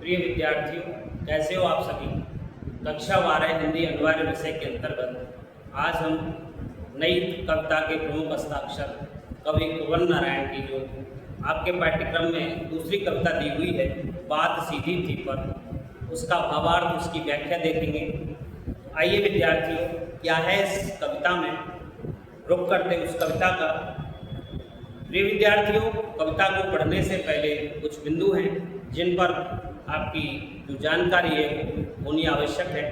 प्रिय विद्यार्थियों, कैसे हो आप सभी। कक्षा 12 हिंदी अनिवार्य विषय के अंतर्गत आज हम नई कविता के प्रमुख हस्ताक्षर कवि कुंवर नारायण की जो आपके पाठ्यक्रम में दूसरी कविता दी हुई है, बात सीधी थी पर, उसका भावार्थ, उसकी व्याख्या देखेंगे। आइए विद्यार्थियों, क्या है इस कविता में, रुक करते उस कविता का। प्रिय विद्यार्थियों, कविता को पढ़ने से पहले कुछ बिंदु हैं जिन पर आपकी जो जानकारी है वो होनी आवश्यक है।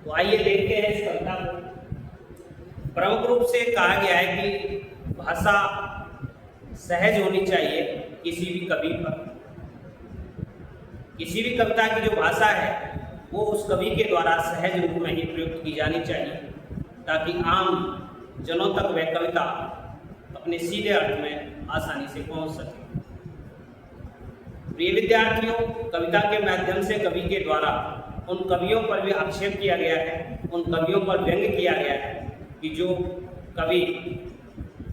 तो आइए देखते हैं इस कविता को। प्रमुख रूप से कहा गया है कि भाषा सहज होनी चाहिए किसी भी कवि पर। किसी भी कविता की जो भाषा है वो उस कवि के द्वारा सहज रूप में ही प्रयुक्त की जानी चाहिए, ताकि आम जनों तक वह कविता अपने सीधे अर्थ में आसानी से पहुंच सके। प्रिय विद्यार्थियों, कविता के माध्यम से कवि के द्वारा उन कवियों पर भी आक्षेप किया गया है, उन कवियों पर व्यंग किया गया है कि जो कवि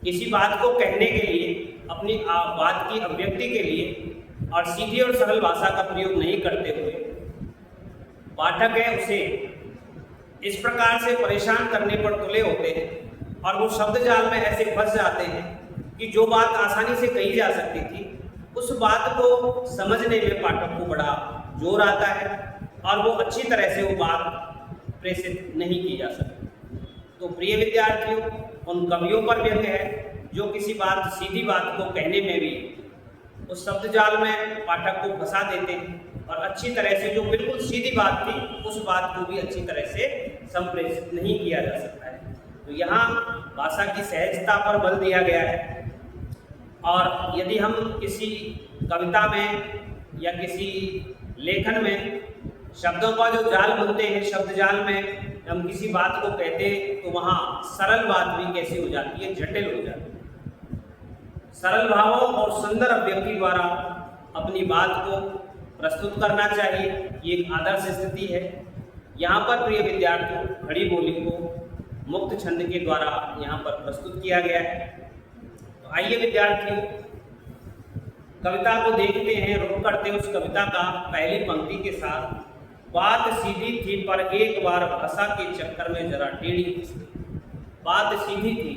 किसी बात को कहने के लिए, अपनी बात की अभिव्यक्ति के लिए और सीधी और सरल भाषा का प्रयोग नहीं करते हुए पाठक है उसे इस प्रकार से परेशान करने पर तुले होते हैं और वो शब्द जाल में ऐसे फंस जाते हैं कि जो बात आसानी से कही जा सकती थी उस बात को समझने में पाठक को बड़ा जोर आता है और वो अच्छी तरह से वो बात प्रेषित नहीं की जा सकती। तो प्रिय विद्यार्थियों, उन कवियों पर व्यंग है जो किसी बात, सीधी बात को कहने में भी उस शब्द जाल में पाठक को फंसा देते हैं और अच्छी तरह से जो बिल्कुल सीधी बात थी उस बात को भी अच्छी तरह से संप्रेषित नहीं किया जा सकता है। तो यहाँ भाषा की सहजता पर बल दिया गया है। और यदि हम किसी कविता में या किसी लेखन में शब्दों का जो जाल बुनते हैं, शब्द जाल में हम किसी बात को कहते हैं तो वहाँ सरल बात भी कैसी हो जाती है, जटिल हो जाती है। सरल भावों और सुंदर अभिव्यक्ति द्वारा अपनी बात को प्रस्तुत करना चाहिए, ये एक आदर्श स्थिति है। यहाँ पर प्रिय विद्यार्थियों, खड़ी बोली को मुक्त छंद के द्वारा यहाँ पर प्रस्तुत किया गया है। तो आइए विद्यार्थियों, कविता को देखते हैं, रुक करते हैं उस कविता का पहली पंक्ति के साथ। बात सीधी थी पर एक बार भाषा के चक्कर में जरा टेढ़ी फंस गई। बात सीधी थी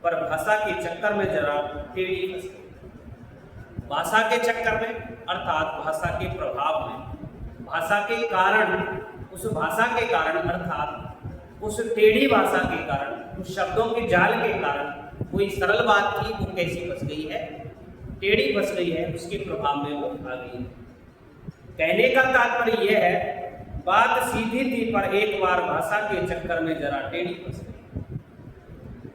पर भाषा के चक्कर में जरा टेढ़ी फंस गई। भाषा के चक्कर में अर्थात भाषा के प्रभाव में, भाषा के कारण, उस भाषा के कारण अर्थात उस टेढ़ी भाषा के कारण, उस शब्दों के जाल के कारण कोई सरल बात थी वो कैसी फंस गई है, टेढ़ी फंस गई है, उसके प्रभाव में वो आ गई। कहने का तात्पर्य यह है, बात सीधी थी पर एक बार भाषा के चक्कर में जरा टेढ़ी फंस गई।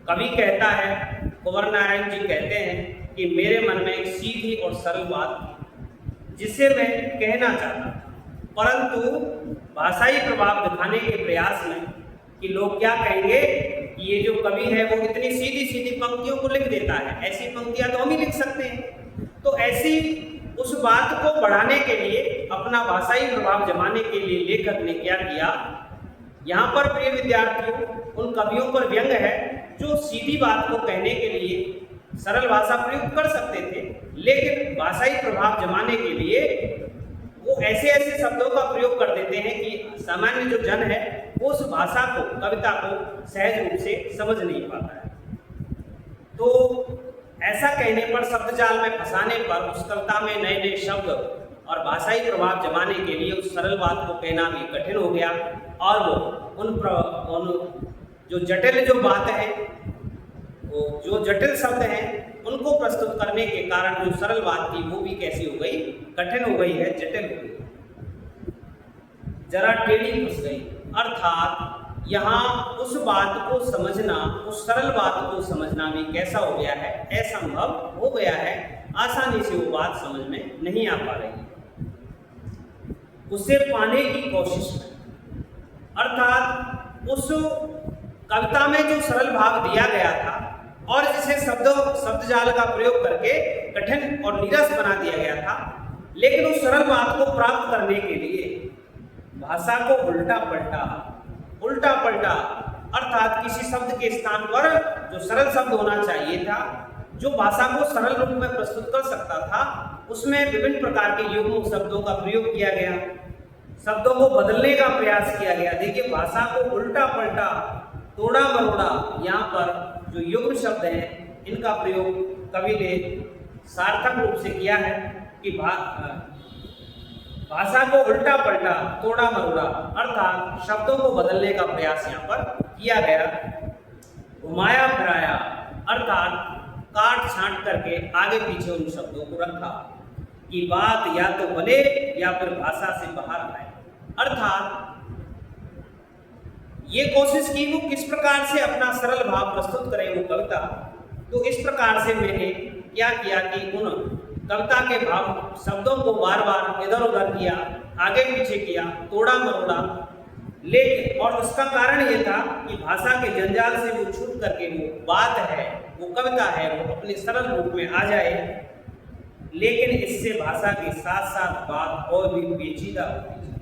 कवि कहता है, कुंवर नारायण जी कहते हैं कि मेरे मन में एक सीधी और सरल बात थी जिसे मैं कहना चाहता, परंतु भाषाई प्रभाव दिखाने के प्रयास में कि लोग क्या कहेंगे कि ये जो कवि है वो इतनी सीधी सीधी पंक्तियों को लिख देता है, ऐसी पंक्तियां तो हम ही लिख सकते हैं। तो ऐसी उस बात को बढ़ाने के लिए, अपना भाषाई प्रभाव जमाने के लिए लेखक ने क्या किया, यहाँ पर प्रिय विद्यार्थियों उन कवियों पर व्यंग है जो सीधी बात को कहने के लिए सरल भाषा प्रयोग कर सकते थे, लेकिन भाषाई प्रभाव जमाने के लिए वो ऐसे ऐसे शब्दों का प्रयोग कर देते हैं कि सामान्य जो जन है वो उस भाषा को, कविता को सहज रूप से समझ नहीं पाता है। तो ऐसा कहने पर, शब्द जाल में फंसाने पर उस कविता में नए नए शब्द और भाषाई प्रभाव जमाने के लिए उस सरल बात को कहना भी कठिन हो गया और वो उन जो जटिल जो बात है, वो जो जटिल शब्द हैं उनको प्रस्तुत करने के कारण जो सरल बात थी वो भी कैसी हो गई, कठिन हो गई है, जटिल हो गई, जरा टेढ़ी फंस गई। अर्थात यहाँ उस बात को समझना, उस सरल बात को समझना भी कैसा हो गया है, असंभव हो गया है, आसानी से वो बात समझ में नहीं आ पा रही, उसे पाने की कोशिश में। अर्थात उस कविता में जो सरल भाव दिया गया था और जिसे शब्द जाल का प्रयोग करके कठिन और नीरस बना दिया गया था, लेकिन उस सरल बात को प्राप्त करने के लिए भाषा को उल्टा पलटा, अर्थात किसी शब्द के स्थान पर जो सरल शब्द होना चाहिए था, जो भाषा को सरल रूप में प्रस्तुत कर सकता था, उसमें विभिन्न प्रकार के युग्म शब्दों का प्रयोग किया गया, शब्दों को बदलने का प्रयास किया गया। देखिए, भाषा को उल्टा पलटा, तोड़ा मरोड़ा, यहाँ पर जो युग्म शब्द हैं इनका प्रयोग कवि ने सार्थक रूप से किया है कि भाषा को उल्टा पलटा, तोड़ा मरोड़ा, अर्थात शब्दों को बदलने का प्रयास यहाँ पर किया गया। घुमाया फिराया, अर्थात काट छांट करके आगे पीछे उन शब्दों को रखा कि बात या तो बने या फिर भाषा से बाहर आए। अर्थात ये कोशिश की वो किस प्रकार से अपना सरल भाव प्रस्तुत करें वो कविता। तो इस प्रकार से मैंने क्या किया कि उन कविता के भाव शब्दों को बार बार इधर उधर किया, आगे पीछे किया, तोड़ा मरोड़ा, लेकिन और उसका कारण ये था कि भाषा के जंजाल से वो छूट करके वो बात है, वो कविता है, वो अपने सरल रूप में आ जाए। लेकिन इससे भाषा के साथ साथ बात और भी पेचीदा होती है।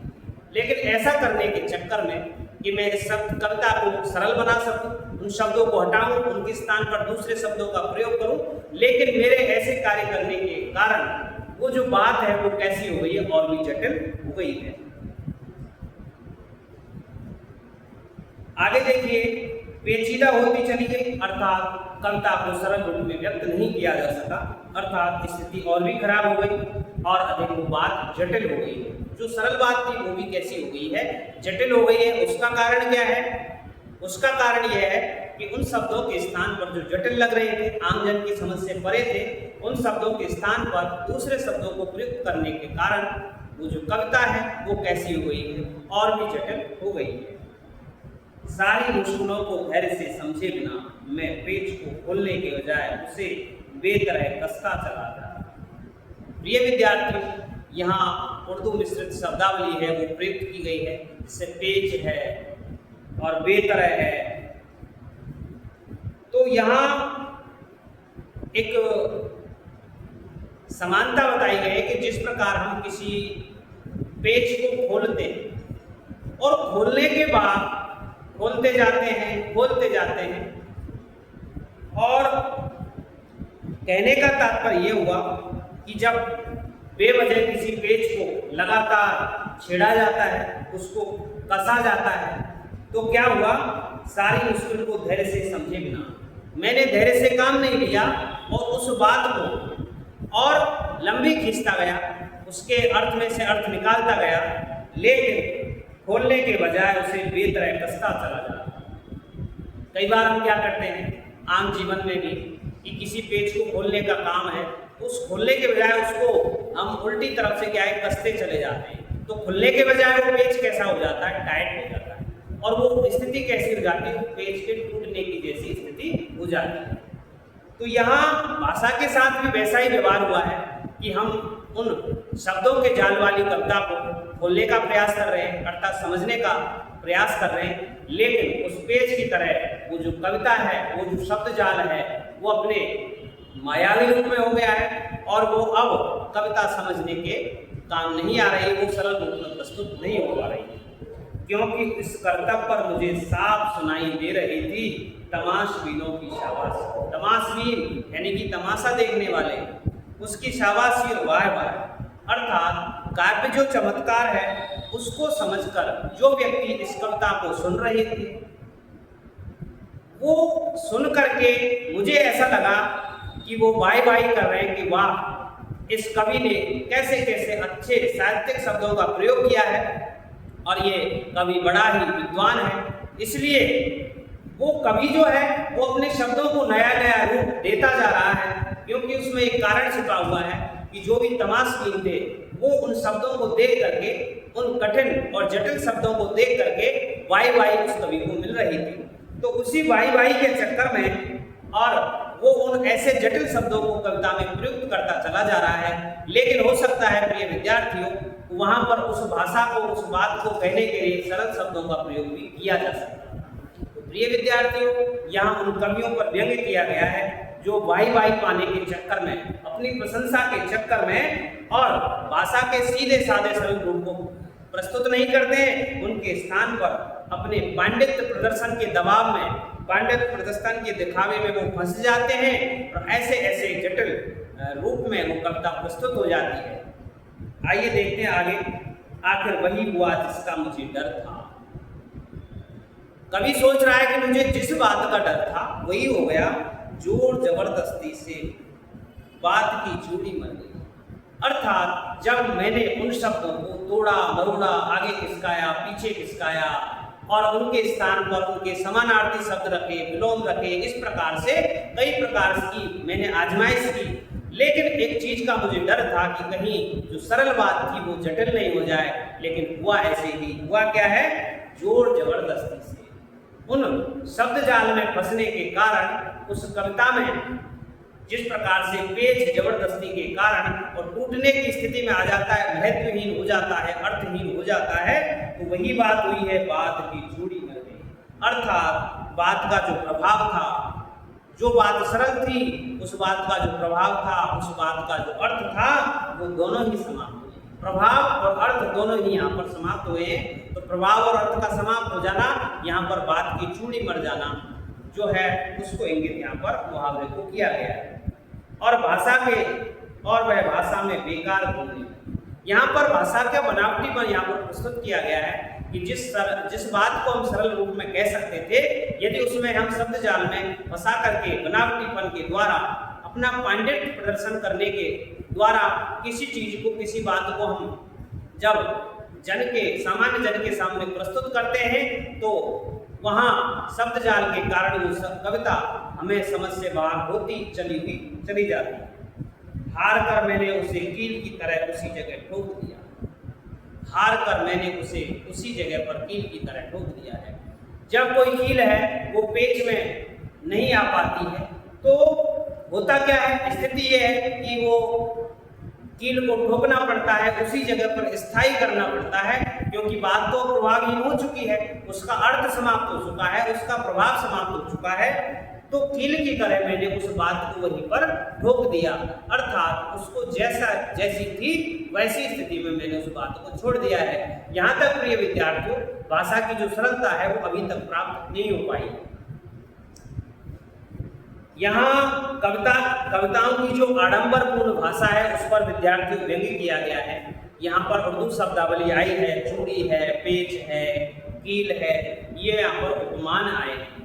लेकिन ऐसा करने के चक्कर में कि मैं इस कविता को सरल बना सकूं, उन शब्दों को हटाऊं, उनके स्थान पर दूसरे शब्दों का प्रयोग करूं, लेकिन मेरे ऐसे कार्य करने के कारण वो जो बात है वो कैसी हो गई है, और भी जटिल हो गई है। आगे देखिए, पेचीदा होती चली गई, अर्थात कविता को सरल रूप में व्यक्त नहीं किया जा सका, अर्थात स्थिति और भी खराब हो गई और अधिक वो बात जटिल हो गई। जो सरल बात थी वो भी कैसी हो गई है, जटिल हो गई है। उसका कारण क्या है? उसका कारण यह है कि उन शब्दों के स्थान पर जो जटिल लग रहे थे, आमजन की समझ से परे थे, उन शब्दों के स्थान पर दूसरे शब्दों को प्रयुक्त करने के कारण वो जो कविता है वो कैसी हो गई है, और भी जटिल हो गई है। सारी मुश्किलों को धैर्य से समझे बिना मैं पेज को खोलने के बजाय उसे बेतरह कसता चला जा रहा। प्रिय विद्यार्थी, यहाँ उर्दू मिश्रित शब्दावली है वो प्रयुक्त की गई है, जिससे पेज है और बेतरह है। तो यहाँ एक समानता बताई गई है कि जिस प्रकार हम किसी पेज को खोलते हैं और खोलने के बाद खोलते जाते हैं और कहने का तात्पर्य यह हुआ कि जब बेवजह किसी पेज को लगातार छेड़ा जाता है, उसको कसा जाता है, तो क्या हुआ, सारी मुश्किल को धैर्य से समझे बिना मैंने धैर्य से काम नहीं लिया और उस बात को और लंबी खींचता गया, उसके अर्थ में से अर्थ निकालता गया, लेकिन खोलने के बजाय उसे बेतरह कसता चला जा रहा। कई बार हम क्या करते हैं आम जीवन में भी कि किसी पेज को खोलने का काम है, उस खोलने के बजाय उसको हम उल्टी तरफ से क्या है कसते चले जाते हैं, तो खुलने के बजाय वो पेज कैसा हो जाता है, टाइट हो जाता है, और वो स्थिति कैसी हो जाती है, पेज के टूटने की जैसी स्थिति हो जाती है। तो यहाँ भाषा के साथ भी वैसा ही व्यवहार हुआ है कि हम उन शब्दों के जाल वाली कविता को खोलने का प्रयास कर रहे हैं, अर्थात समझने का प्रयास कर रहे हैं, लेकिन उस पेज की तरह वो जो कविता है, वो जो शब्द जाल है, वो अपने मायावी रूप में हो गया है और वो अब कविता समझने के काम नहीं आ रही, वो सरल रूप में प्रस्तुत नहीं हो पा रही, क्योंकि इस कर्तव्य पर मुझे साफ सुनाई दे रही थी तमाशबीनों की शाबाशी। तमाशबीन यानी कि तमाशा देखने वाले, उसकी शाबाशी और वाह वाह, अर्थात काव्य जो चमत्कार है उसको समझकर जो व्यक्ति इस कविता को सुन रहे थे, वो सुन करके मुझे ऐसा लगा कि वो वाई वाई कर रहे हैं कि वाह, इस कवि ने कैसे कैसे अच्छे साहित्यिक शब्दों का प्रयोग किया है और ये कवि बड़ा ही विद्वान है। इसलिए वो कवि जो है वो अपने शब्दों को नया नया रूप देता जा रहा है, क्योंकि उसमें एक कारण छिपा हुआ है कि जो भी तमाशबीन थे वो उन शब्दों को देख करके, उन कठिन और जटिल शब्दों को देख करके वाई वाई उस कवि को मिल रही थी। तो उसी वाई वाई के चक्कर में और वो उन ऐसे जटिल शब्दों को कविता में प्रयुक्त करता चला जा रहा है, लेकिन हो सकता है प्रिय विद्यार्थियों वहां पर उस भाषा को, उस बात को कहने के लिए सरल शब्दों का प्रयोग भी किया जा सकता है। तो प्रिय विद्यार्थियों, यहाँ उन कवियों पर व्यंग्य किया गया है जो वाई वाई पाने के चक्कर में, अपनी प्रशंसा के चक्कर में और भाषा के सीधे साधे सरल रूप को प्रस्तुत नहीं करते हैं, उनके स्थान पर अपने पांडित्य प्रदर्शन के दबाव में, पांडित्य प्रदर्शन के दिखावे में वो फंस जाते हैं और ऐसे ऐसे जटिल रूप में वो कविता प्रस्तुत हो जाती है। आइए देखते हैं आगे। आखिर वही हुआ जिसका मुझे डर था। कवि सोच रहा है कि मुझे जिस बात का डर था वही हो गया, जोर जबरदस्ती से बात की चूड़ी मर गई। अर्थात जब मैंने उन शब्दों को तोड़ा मरोड़ा, आगे खिसकाया पीछे खिसकाया और उनके स्थान पर उनके समानार्थी शब्द रखे, विलोम रखे, इस प्रकार से कई प्रकार की मैंने आजमाइश की, लेकिन एक चीज का मुझे डर था कि कहीं जो सरल बात थी वो जटिल नहीं हो जाए। लेकिन हुआ ऐसे ही। हुआ क्या है? जोर जबरदस्ती से उन शब्द जाल में फंसने के कारण उस कविता में जिस प्रकार से पेच जबरदस्ती के कारण और टूटने की स्थिति में आ जाता है, महत्वहीन हो जाता है, अर्थहीन हो जाता है, तो वही बात हुई है, बात की चूड़ी मर गई। अर्थात बात का जो प्रभाव था, जो बात सरल थी, उस बात का जो प्रभाव था, उस बात का जो अर्थ था, वो दोनों ही समाप्त हुए। प्रभाव और अर्थ दोनों ही यहाँ पर समाप्त हुए हैं। तो प्रभाव और अर्थ का समाप्त हो जाना, यहाँ पर बात की चूड़ी मर जाना जो है उसको इंगित यहाँ पर मुहावरे को किया गया है। और भाषा के और वह भाषा में बेकार बोलने, यहाँ पर भाषा का बनावटीपन यहाँ पर प्रस्तुत किया गया है कि जिस बात को हम सरल रूप में कह सकते थे, यदि उसमें हम शब्द जाल में फंसा करके बनावटीपन के द्वारा अपना पांडित्य प्रदर्शन करने के द्वारा किसी चीज को, किसी बात को हम जब सामान्य जन के सामने प्रस्तुत करते हैं तो वहाँ शब्द जाल के कारण वो कविता हमें समझ से बाहर होती चली जाती। हार कर मैंने उसे कील की तरह उसी जगह ठोक दिया। हार कर मैंने उसे उसी जगह पर कील की तरह ठोक दिया है। जब कोई कील है वो पेच में नहीं आ पाती है तो होता क्या है, स्थिति ये है कि वो कील को ठोकना पड़ता है, उसी जगह पर स्थायी करना पड़ता है, क्योंकि बात तो प्रभावहीन हो चुकी है, उसका अर्थ समाप्त हो चुका है, उसका प्रभाव समाप्त हो चुका है। तो कील की तरह मैंने उस बात को वहीं पर ठोक दिया, अर्थात उसको जैसी थी वैसी स्थिति में मैंने उस बात को छोड़ दिया है। यहाँ तक प्रिय विद्यार्थियों, भाषा की जो सरलता है वो अभी तक प्राप्त नहीं हो पाई। यहाँ कविताओं की जो आडंबरपूर्ण भाषा है उस पर विद्यार्थियों व्यंग्य किया गया है। यहाँ पर उर्दू शब्दावली आई है, चूड़ी है, पेच है, कील है, ये यहाँ पर उपमान आए हैं।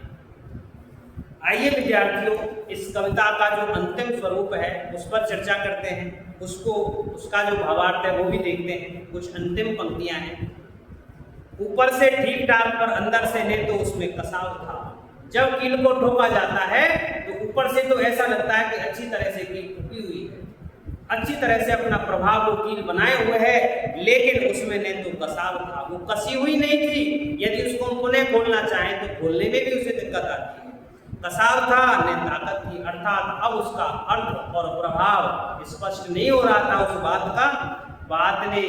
आइए विद्यार्थियों, इस कविता का जो अंतिम स्वरूप है उस पर चर्चा करते हैं, उसका जो भावार्थ है वो भी देखते हैं। कुछ अंतिम पंक्तियां हैं। ऊपर से ठीक ठाक पर अंदर से ने तो उसमें कसाव था। जब कील को ठोका जाता है तो ऊपर से तो ऐसा लगता है कि अच्छी तरह से कील ठुकी हुई है, अच्छी तरह से अपना प्रभाव वो कील बनाए हुए है, लेकिन उसमें ने तो कसाव था, वो कसी हुई नहीं थी। यदि उसको हम पुनः खोलना चाहें तो खोलने में भी उसे दिक्कत आती है। कसाव था ने ताकत थी, अर्थात अब उसका अर्थ और प्रभाव स्पष्ट नहीं हो रहा था उस बात का। बात ने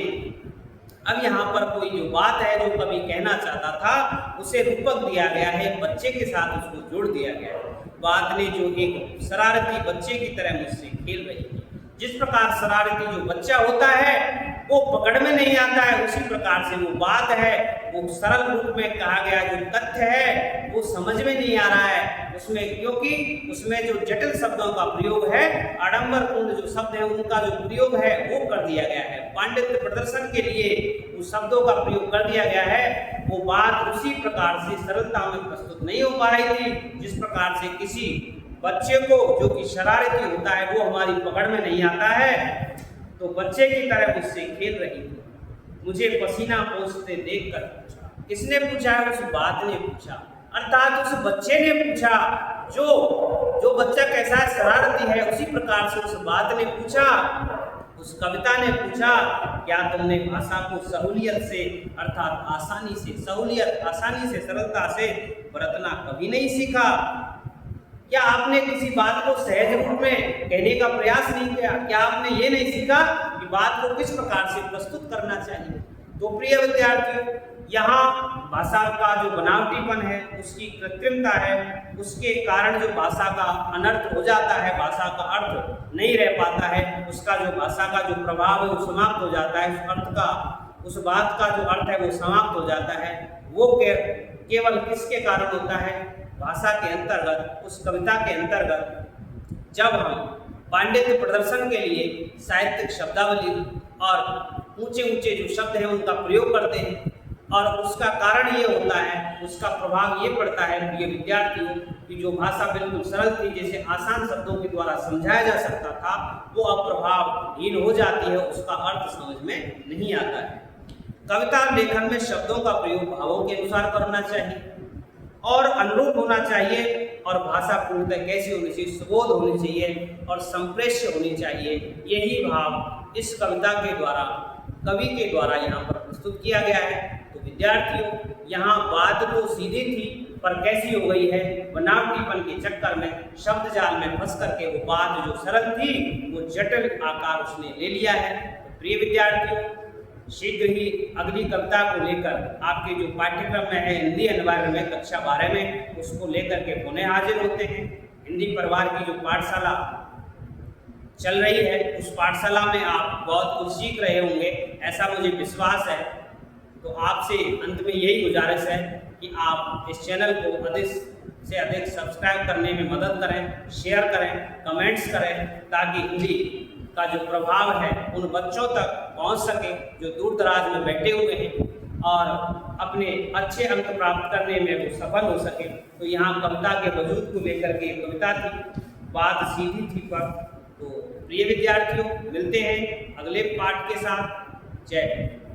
अब यहाँ पर कोई जो बात है जो कवि कहना चाहता था उसे रूपक दिया गया है, बच्चे के साथ उसको जोड़ दिया गया है। बात ने जो एक शरारती बच्चे की तरह मुझसे खेल रही है, जिस प्रकार शरारती जो बच्चा होता है वो पकड़ में नहीं आता है, उसी प्रकार से वो बात है वो सरल रूप में कहा गया जो तथ्य है वो समझ में नहीं आ रहा है उसमें, क्योंकि उसमें जो जटिल शब्दों का प्रयोग है, आडंबरपूर्ण जो शब्द है उनका जो प्रयोग है वो कर दिया गया है। पांडित्य प्रदर्शन के लिए उस शब्दों का प्रयोग कर दिया गया है। वो बात उसी प्रकार से सरलता में प्रस्तुत नहीं हो पा रही थी जिस प्रकार से किसी बच्चे को जो कि शरारती होता है वो हमारी पकड़ में नहीं आता है, तो बच्चे की तरह मुझसे खेल रही थी। मुझे पसीना पोंछते देखकर पूछा। किसने पूछा है? उस बात ने पूछा, अर्थात उस बच्चे ने पूछा। जो बच्चा कैसा है, शरारती है, उसी प्रकार से उस बात ने पूछा, उस कविता ने पूछा, क्या तुमने भाषा को सहूलियत से अर्थात आसानी से सरलता से बरतना कभी नहीं सीखा? क्या आपने किसी बात को सहज रूप में कहने का प्रयास नहीं किया? क्या आपने ये नहीं सीखा कि बात को किस प्रकार से प्रस्तुत करना चाहिए? तो प्रिय विद्यार्थियों, यहाँ भाषा का जो बनावटीपन है, उसकी कृत्रिमता है, उसके कारण जो भाषा का अनर्थ हो जाता है, भाषा का अर्थ नहीं रह पाता है, उसका जो भाषा का जो प्रभाव है वो समाप्त हो जाता है, उस बात का जो अर्थ है वो समाप्त हो जाता है। वो केवल किसके कारण होता है? भाषा के अंतर्गत, उस कविता के अंतर्गत जब हम पांडित्य प्रदर्शन के लिए साहित्यिक शब्दावली और ऊंचे ऊंचे जो शब्द हैं उनका प्रयोग करते हैं, और उसका कारण ये होता है, उसका प्रभाव ये पड़ता है प्रिय विद्यार्थियों कि जो भाषा बिल्कुल सरल थी, जैसे आसान शब्दों के द्वारा समझाया जा सकता था, वो अब प्रभावहीन हो जाती है, उसका अर्थ समझ में नहीं आता है। कविता लेखन में शब्दों का प्रयोग भावों के अनुसार करना चाहिए और अनुरूप होना चाहिए, और भाषा पूर्णतः कैसी होनी चाहिए? सुबोध होनी चाहिए और संप्रेष्य होनी चाहिए। यही भाव इस कविता के द्वारा, कवि के द्वारा यहाँ पर प्रस्तुत किया गया है। तो विद्यार्थियों, यहाँ बात तो सीधी थी, पर कैसी हो गई है? बनावटीपन के चक्कर में, शब्द जाल में फंस करके वो बात जो सरल थी वो जटिल आकार उसने ले लिया है। तो प्रिय विद्यार्थियों, शीघ्र ही अगली कविता को लेकर आपके जो पाठ्यक्रम में है हिंदी अनिवार्य में कक्षा 12 में, उसको लेकर के पुनः हाजिर होते हैं। हिंदी परिवार की जो पाठशाला चल रही है, उस पाठशाला में आप बहुत कुछ सीख रहे होंगे, ऐसा मुझे विश्वास है। तो आपसे अंत में यही गुजारिश है कि आप इस चैनल को अधिक से अधिक सब्सक्राइब करने में मदद करें, शेयर करें, कमेंट्स करें, ताकि हिंदी का जो प्रभाव है उन बच्चों तक पहुंच सके जो दूर दराज में बैठे हुए हैं और अपने अच्छे अंक प्राप्त करने में वो सफल हो सके। तो यहाँ कविता के वजूद को लेकर के कविता थी, बात सीधी थी पर। तो प्रिय विद्यार्थियों, मिलते हैं अगले पाठ के साथ। जय हिंद।